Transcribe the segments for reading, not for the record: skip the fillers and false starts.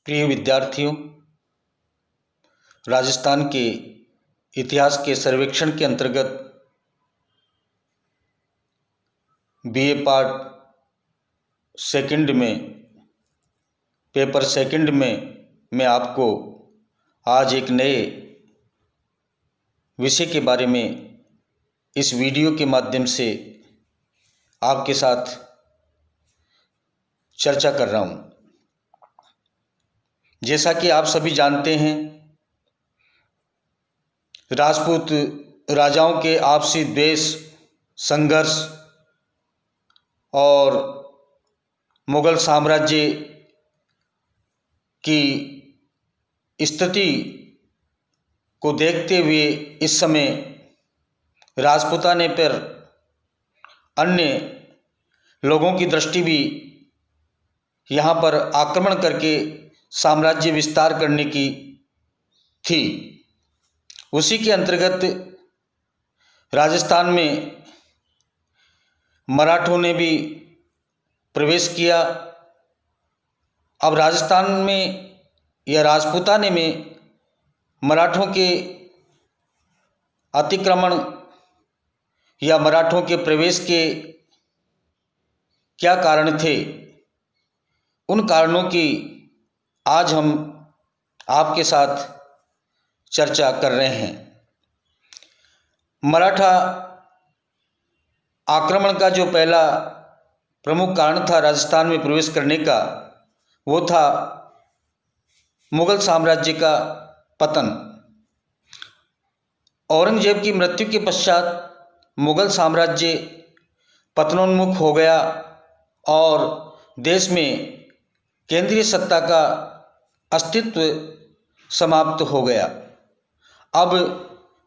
प्रिय विद्यार्थियों, राजस्थान के इतिहास के सर्वेक्षण के अंतर्गत बीए पार्ट सेकंड में पेपर सेकंड में मैं आपको आज एक नए विषय के बारे में इस वीडियो के माध्यम से आपके साथ चर्चा कर रहा हूँ। जैसा कि आप सभी जानते हैं, राजपूत राजाओं के आपसी द्वेष, संघर्ष और मुगल साम्राज्य की स्थिति को देखते हुए इस समय राजपूताने पर अन्य लोगों की दृष्टि भी यहाँ पर आक्रमण करके साम्राज्य विस्तार करने की थी। उसी के अंतर्गत राजस्थान में मराठों ने भी प्रवेश किया। अब राजस्थान में या राजपूताने में मराठों के अतिक्रमण या मराठों के प्रवेश के क्या कारण थे, उन कारणों की आज हम आपके साथ चर्चा कर रहे हैं। मराठा आक्रमण का जो पहला प्रमुख कारण था राजस्थान में प्रवेश करने का, वो था मुगल साम्राज्य का पतन। औरंगजेब की मृत्यु के पश्चात मुगल साम्राज्य पतनोन्मुख हो गया और देश में केंद्रीय सत्ता का अस्तित्व समाप्त हो गया। अब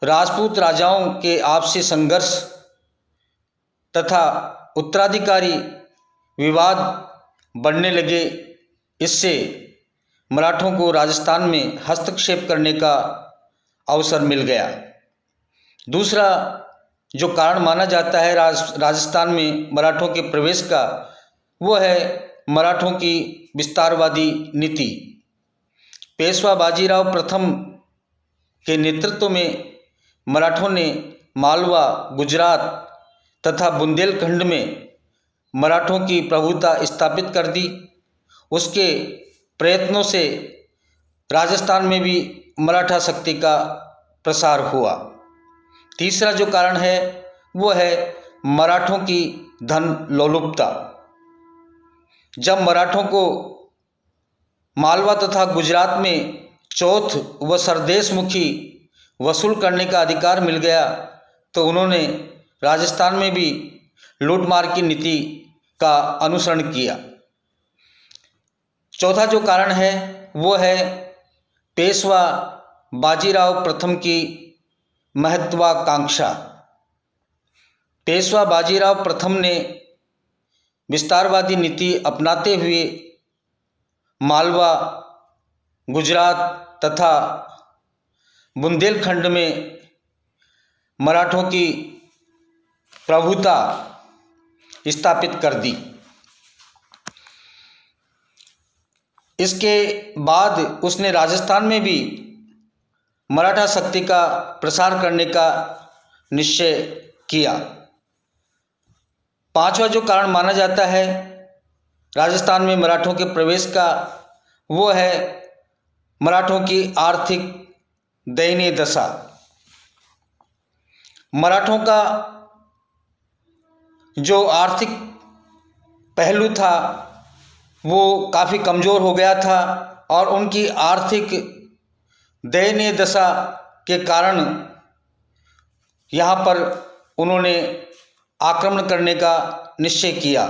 राजपूत राजाओं के आपसी संघर्ष तथा उत्तराधिकारी विवाद बढ़ने लगे। इससे मराठों को राजस्थान में हस्तक्षेप करने का अवसर मिल गया। दूसरा जो कारण माना जाता है राजस्थान में मराठों के प्रवेश का, वो है मराठों की विस्तारवादी नीति। पेशवा बाजीराव प्रथम के नेतृत्व में मराठों ने मालवा, गुजरात तथा बुंदेलखंड में मराठों की प्रभुता स्थापित कर दी। उसके प्रयत्नों से राजस्थान में भी मराठा शक्ति का प्रसार हुआ। तीसरा जो कारण है वो है मराठों की धन लोलुपता। जब मराठों को मालवा तथा गुजरात में चौथ व सरदेशमुखी वसूल करने का अधिकार मिल गया, तो उन्होंने राजस्थान में भी लूटमार की नीति का अनुसरण किया। चौथा जो कारण है वो है पेशवा बाजीराव प्रथम की महत्वाकांक्षा। पेशवा बाजीराव प्रथम ने विस्तारवादी नीति अपनाते हुए मालवा, गुजरात तथा बुंदेलखंड में मराठों की प्रभुता स्थापित कर दी। इसके बाद उसने राजस्थान में भी मराठा शक्ति का प्रसार करने का निश्चय किया। पांचवा जो कारण माना जाता है राजस्थान में मराठों के प्रवेश का, वो है मराठों की आर्थिक दयनीय दशा। मराठों का जो आर्थिक पहलू था वो काफ़ी कमज़ोर हो गया था और उनकी आर्थिक दयनीय दशा के कारण यहाँ पर उन्होंने आक्रमण करने का निश्चय किया।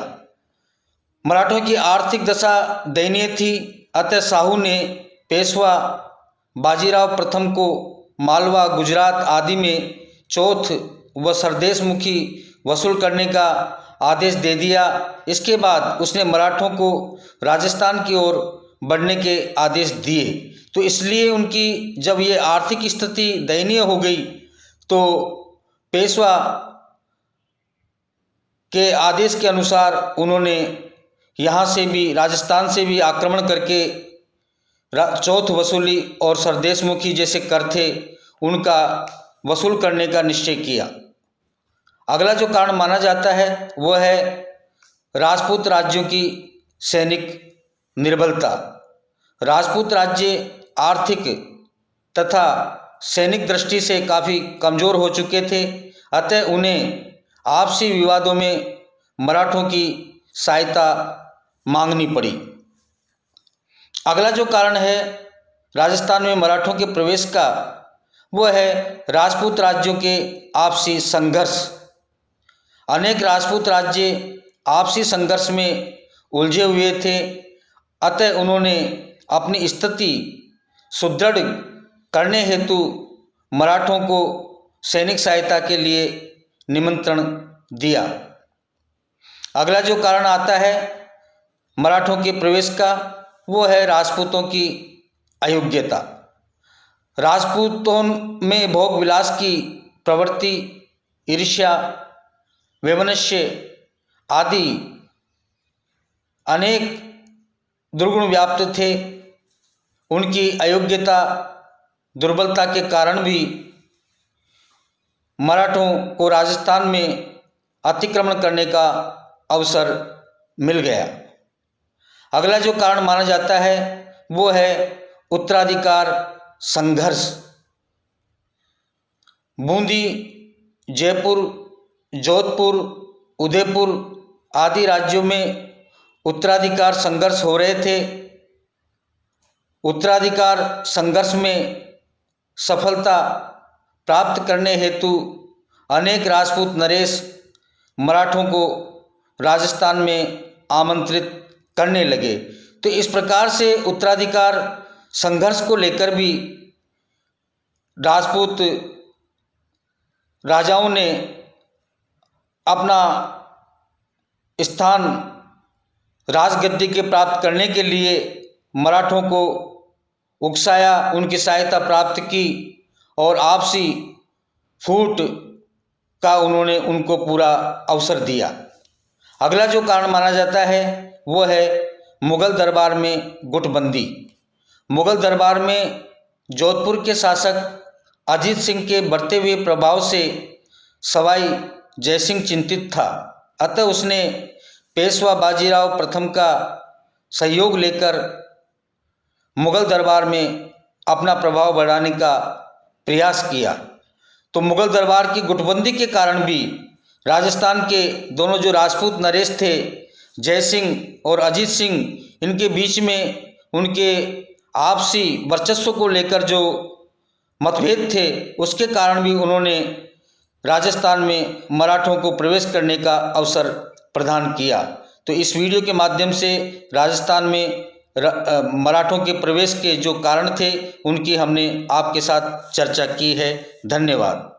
मराठों की आर्थिक दशा दयनीय थी, अतः शाहू ने पेशवा बाजीराव प्रथम को मालवा, गुजरात आदि में चौथ व सरदेशमुखी वसूल करने का आदेश दे दिया। इसके बाद उसने मराठों को राजस्थान की ओर बढ़ने के आदेश दिए। तो इसलिए उनकी जब ये आर्थिक स्थिति दयनीय हो गई, तो पेशवा के आदेश के अनुसार उन्होंने यहाँ से भी, राजस्थान से भी आक्रमण करके चौथ वसूली और सरदेशमुखी जैसे कर थे उनका वसूल करने का निश्चय किया। अगला जो कारण माना जाता है वह है राजपूत राज्यों की सैनिक निर्बलता। राजपूत राज्य आर्थिक तथा सैनिक दृष्टि से काफ़ी कमज़ोर हो चुके थे, अतः उन्हें आपसी विवादों में मराठों की सहायता मांगनी पड़ी। अगला जो कारण है राजस्थान में मराठों के प्रवेश का वह है राजपूत राज्यों के आपसी संघर्ष। अनेक राजपूत राज्य आपसी संघर्ष में उलझे हुए थे, अतः उन्होंने अपनी स्थिति सुदृढ़ करने हेतु मराठों को सैनिक सहायता के लिए निमंत्रण दिया। अगला जो कारण आता है मराठों के प्रवेश का वो है राजपूतों की अयोग्यता। राजपूतों में भोग विलास की प्रवृत्ति, ईर्ष्या, वैमनस्य आदि अनेक दुर्गुण व्याप्त थे। उनकी अयोग्यता, दुर्बलता के कारण भी मराठों को राजस्थान में अतिक्रमण करने का अवसर मिल गया। अगला जो कारण माना जाता है वो है उत्तराधिकार संघर्ष। बूंदी, जयपुर, जोधपुर, उदयपुर आदि राज्यों में उत्तराधिकार संघर्ष हो रहे थे। उत्तराधिकार संघर्ष में सफलता प्राप्त करने हेतु अनेक राजपूत नरेश मराठों को राजस्थान में आमंत्रित करने लगे। तो इस प्रकार से उत्तराधिकार संघर्ष को लेकर भी राजपूत राजाओं ने अपना स्थान राजगद्दी के प्राप्त करने के लिए मराठों को उकसाया, उनकी सहायता प्राप्त की और आपसी फूट का उन्होंने उनको पूरा अवसर दिया। अगला जो कारण माना जाता है वो है मुग़ल दरबार में गुटबंदी। मुग़ल दरबार में जोधपुर के शासक अजीत सिंह के बढ़ते हुए प्रभाव से सवाई जयसिंह चिंतित था, अतः उसने पेशवा बाजीराव प्रथम का सहयोग लेकर मुग़ल दरबार में अपना प्रभाव बढ़ाने का प्रयास किया। तो मुग़ल दरबार की गुटबंदी के कारण भी राजस्थान के दोनों जो राजपूत नरेश थे, जयसिंह और अजीत सिंह, इनके बीच में उनके आपसी वर्चस्व को लेकर जो मतभेद थे उसके कारण भी उन्होंने राजस्थान में मराठों को प्रवेश करने का अवसर प्रदान किया। तो इस वीडियो के माध्यम से राजस्थान में मराठों के प्रवेश के जो कारण थे उनकी हमने आपके साथ चर्चा की है। धन्यवाद।